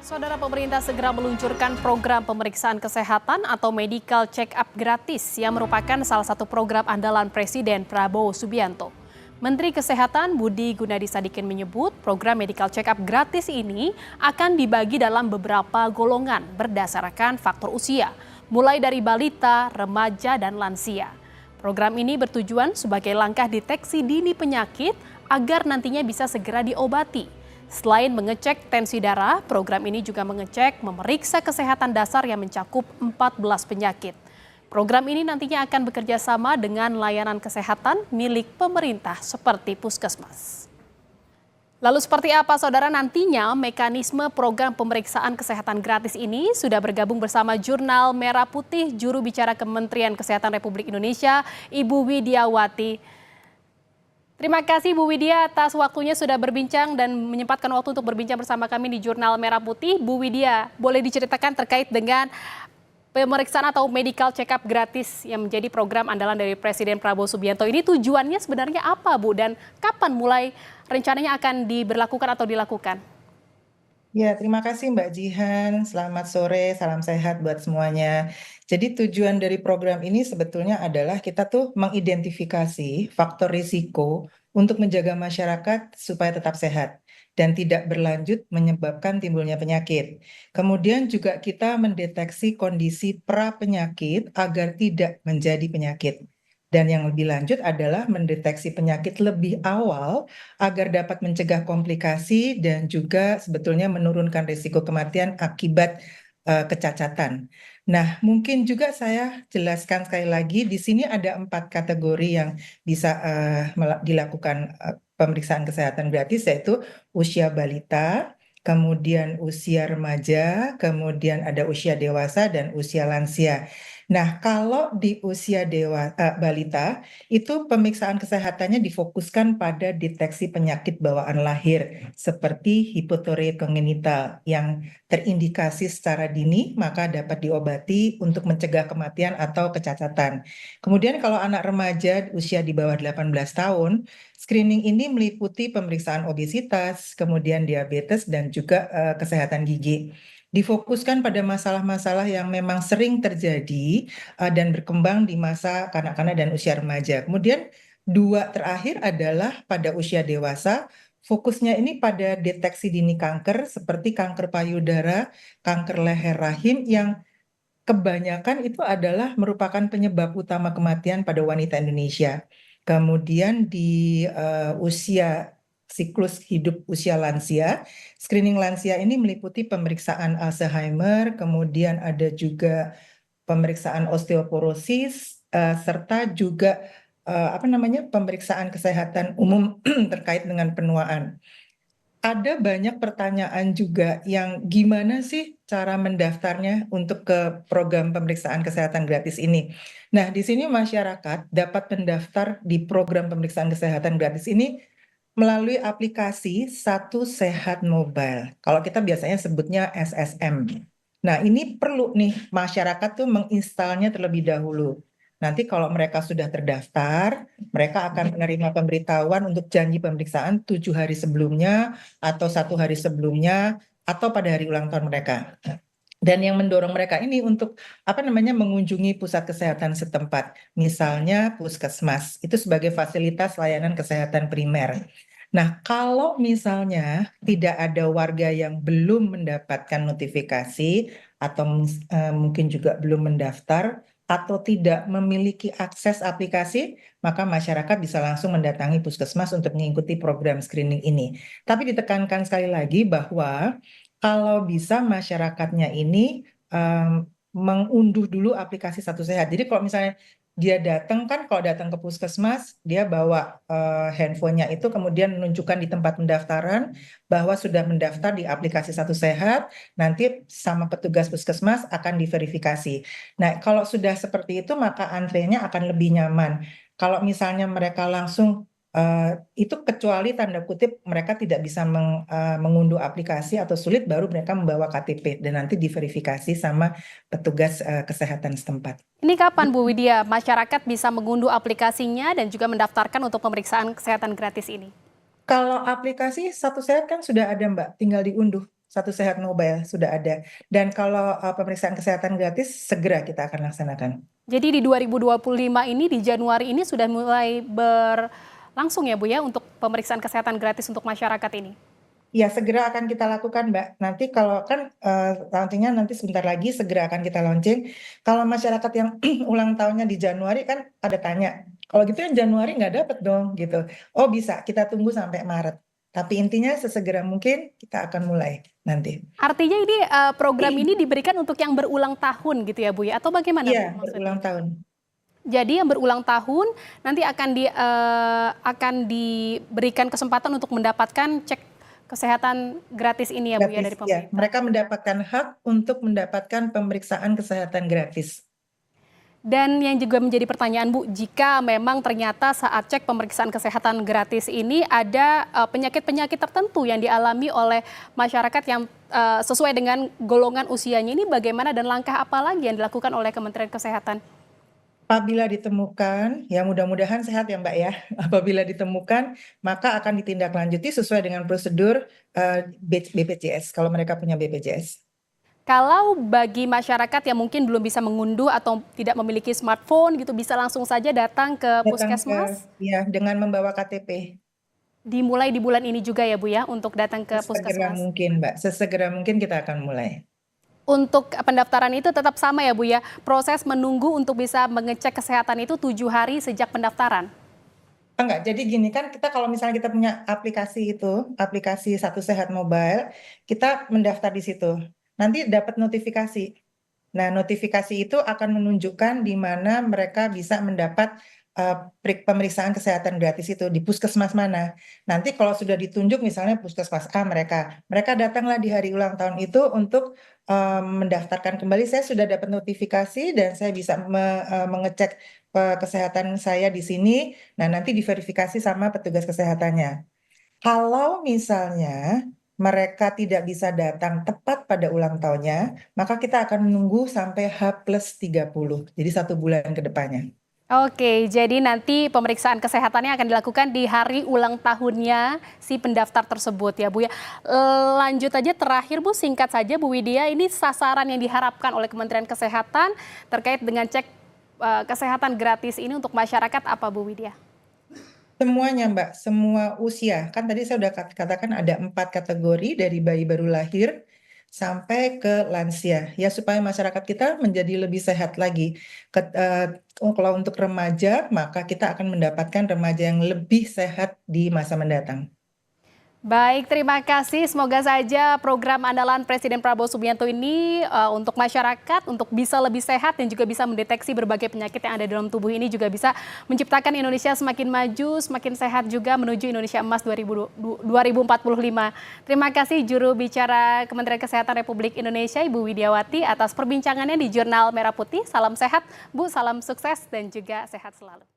Saudara, pemerintah segera meluncurkan program pemeriksaan kesehatan atau medical check-up gratis yang merupakan salah satu program andalan Presiden Prabowo Subianto. Menteri Kesehatan Budi Gunadi Sadikin menyebut program medical check-up gratis ini akan dibagi dalam beberapa golongan berdasarkan faktor usia, mulai dari balita, remaja, dan lansia. Program ini bertujuan sebagai langkah deteksi dini penyakit agar nantinya bisa segera diobati. Selain mengecek tensi darah, program ini juga memeriksa kesehatan dasar yang mencakup 14 penyakit. Program ini nantinya akan bekerja sama dengan layanan kesehatan milik pemerintah seperti puskesmas. Lalu seperti apa saudara nantinya mekanisme program pemeriksaan kesehatan gratis ini? Sudah bergabung bersama Jurnal Merah Putih juru bicara Kementerian Kesehatan Republik Indonesia, Ibu Widiawati. Terima kasih Bu Widya atas waktunya sudah berbincang dan menyempatkan waktu untuk berbincang bersama kami di Jurnal Merah Putih. Bu Widya, boleh diceritakan terkait dengan pemeriksaan atau medical check-up gratis yang menjadi program andalan dari Presiden Prabowo Subianto ini, tujuannya sebenarnya apa Bu, dan kapan mulai rencananya akan diberlakukan atau dilakukan? Ya, terima kasih Mbak Jihan. Selamat sore, salam sehat buat semuanya. Jadi tujuan dari program ini sebetulnya adalah kita tuh mengidentifikasi faktor risiko untuk menjaga masyarakat supaya tetap sehat dan tidak berlanjut menyebabkan timbulnya penyakit. Kemudian juga kita mendeteksi kondisi pra-penyakit agar tidak menjadi penyakit. Dan yang lebih lanjut adalah mendeteksi penyakit lebih awal agar dapat mencegah komplikasi dan juga sebetulnya menurunkan risiko kematian akibat kecacatan. Nah, mungkin juga saya jelaskan sekali lagi, di sini ada 4 kategori yang bisa dilakukan pemeriksaan kesehatan gratis, yaitu usia balita, kemudian usia remaja, kemudian ada usia dewasa dan usia lansia. Nah, kalau di usia balita, itu pemeriksaan kesehatannya difokuskan pada deteksi penyakit bawaan lahir seperti hipotiroid kongenital yang terindikasi secara dini maka dapat diobati untuk mencegah kematian atau kecacatan. Kemudian kalau anak remaja usia di bawah 18 tahun, screening ini meliputi pemeriksaan obesitas, kemudian diabetes dan juga kesehatan gigi. Difokuskan pada masalah-masalah yang memang sering terjadi dan berkembang di masa kanak-kanak dan usia remaja. Kemudian 2 terakhir adalah pada usia dewasa, fokusnya ini pada deteksi dini kanker seperti kanker payudara, kanker leher rahim yang kebanyakan itu adalah merupakan penyebab utama kematian pada wanita Indonesia. Kemudian di usia siklus hidup usia lansia, screening lansia ini meliputi pemeriksaan Alzheimer, kemudian ada juga pemeriksaan osteoporosis, serta juga pemeriksaan kesehatan umum terkait dengan penuaan. Ada banyak pertanyaan juga yang gimana sih cara mendaftarnya untuk ke program pemeriksaan kesehatan gratis ini. Nah, di sini masyarakat dapat mendaftar di program pemeriksaan kesehatan gratis ini melalui aplikasi Satu Sehat Mobile. Kalau kita biasanya sebutnya SSM. Nah, ini perlu nih masyarakat tuh menginstalnya terlebih dahulu. Nanti kalau mereka sudah terdaftar, mereka akan menerima pemberitahuan untuk janji pemeriksaan 7 hari sebelumnya, atau 1 hari sebelumnya, atau pada hari ulang tahun mereka. Dan yang mendorong mereka ini untuk mengunjungi pusat kesehatan setempat, misalnya puskesmas, itu sebagai fasilitas layanan kesehatan primer. Nah, kalau misalnya tidak ada warga yang belum mendapatkan notifikasi atau mungkin juga belum mendaftar atau tidak memiliki akses aplikasi, maka masyarakat bisa langsung mendatangi puskesmas untuk mengikuti program screening ini. Tapi ditekankan sekali lagi bahwa kalau bisa masyarakatnya ini mengunduh dulu aplikasi Satu Sehat. Jadi kalau misalnya dia datang kan, kalau datang ke puskesmas, dia bawa handphonenya itu kemudian menunjukkan di tempat pendaftaran bahwa sudah mendaftar di aplikasi Satu Sehat, nanti sama petugas puskesmas akan diverifikasi. Nah, kalau sudah seperti itu maka antrenya akan lebih nyaman. Kalau misalnya mereka langsung itu kecuali tanda kutip mereka tidak bisa mengunduh aplikasi atau sulit, baru mereka membawa KTP dan nanti diverifikasi sama petugas kesehatan setempat. Ini kapan Bu Widya masyarakat bisa mengunduh aplikasinya dan juga mendaftarkan untuk pemeriksaan kesehatan gratis ini? Kalau aplikasi Satu Sehat kan sudah ada Mbak, tinggal diunduh. Satu Sehat Mobile sudah ada. Dan kalau pemeriksaan kesehatan gratis segera kita akan laksanakan. Jadi di 2025 ini, di Januari ini sudah mulai berlangsung ya Bu ya untuk pemeriksaan kesehatan gratis untuk masyarakat ini? Ya, segera akan kita lakukan, Mbak. Nanti kalau kan launchingnya nanti sebentar lagi segera akan kita launching. Kalau masyarakat yang ulang tahunnya di Januari kan ada tanya, kalau gitu yang Januari nggak dapet dong gitu. Oh bisa, kita tunggu sampai Maret. Tapi intinya sesegera mungkin kita akan mulai nanti. Artinya ini program ini diberikan untuk yang berulang tahun gitu ya Bu ya? Atau bagaimana Iya, Bu berulang maksudnya? tahun. Jadi yang berulang tahun nanti akan diberikan kesempatan untuk mendapatkan cek kesehatan gratis ini ya Bu ya Gratis, dari ya. pemerintah. Mereka mendapatkan hak untuk mendapatkan pemeriksaan kesehatan gratis. Dan yang juga menjadi pertanyaan Bu, jika memang ternyata saat cek pemeriksaan kesehatan gratis ini ada penyakit-penyakit tertentu yang dialami oleh masyarakat yang sesuai dengan golongan usianya, ini bagaimana dan langkah apa lagi yang dilakukan oleh Kementerian Kesehatan? Apabila ditemukan, ya mudah-mudahan sehat ya Mbak ya. Apabila ditemukan, maka akan ditindaklanjuti sesuai dengan prosedur BPJS, kalau mereka punya BPJS. Kalau bagi masyarakat yang mungkin belum bisa mengunduh atau tidak memiliki smartphone gitu, bisa langsung saja datang ke Datang ke, puskesmas? ya dengan membawa KTP. Dimulai di bulan ini juga ya Bu ya, untuk datang ke Sesegera puskesmas? mungkin Mbak, sesegera mungkin kita akan mulai. Untuk pendaftaran itu tetap sama ya Bu ya, proses menunggu untuk bisa mengecek kesehatan itu 7 hari sejak pendaftaran? Enggak, jadi gini kan kita kalau misalnya kita punya aplikasi itu, aplikasi Satu Sehat Mobile, kita mendaftar di situ. Nanti dapat notifikasi. Nah, notifikasi itu akan menunjukkan di mana mereka bisa mendapat pemeriksaan kesehatan gratis itu di puskesmas mana. Nanti kalau sudah ditunjuk misalnya puskesmas A mereka datanglah di hari ulang tahun itu untuk mendaftarkan kembali. Saya sudah dapat notifikasi dan saya bisa mengecek kesehatan saya di sini. Nah, nanti diverifikasi sama petugas kesehatannya. Kalau misalnya mereka tidak bisa datang tepat pada ulang tahunnya, maka kita akan menunggu sampai H+30. Jadi 1 bulan ke depannya. Oke, jadi nanti pemeriksaan kesehatannya akan dilakukan di hari ulang tahunnya si pendaftar tersebut ya Bu ya. Lanjut aja terakhir Bu, singkat saja Bu Widya, ini sasaran yang diharapkan oleh Kementerian Kesehatan terkait dengan cek kesehatan gratis ini untuk masyarakat apa Bu Widya? Semuanya Mbak, semua usia. Kan tadi saya sudah katakan ada 4 kategori dari bayi baru lahir sampai ke lansia. Ya supaya masyarakat kita menjadi lebih sehat lagi. Kalau untuk remaja, maka kita akan mendapatkan remaja yang lebih sehat di masa mendatang. Baik, terima kasih. Semoga saja program andalan Presiden Prabowo Subianto ini untuk masyarakat, untuk bisa lebih sehat dan juga bisa mendeteksi berbagai penyakit yang ada dalam tubuh ini juga bisa menciptakan Indonesia semakin maju, semakin sehat juga menuju Indonesia Emas 2045. Terima kasih juru bicara Kementerian Kesehatan Republik Indonesia, Ibu Widiawati, atas perbincangannya di Jurnal Merah Putih. Salam sehat, Bu, salam sukses dan juga sehat selalu.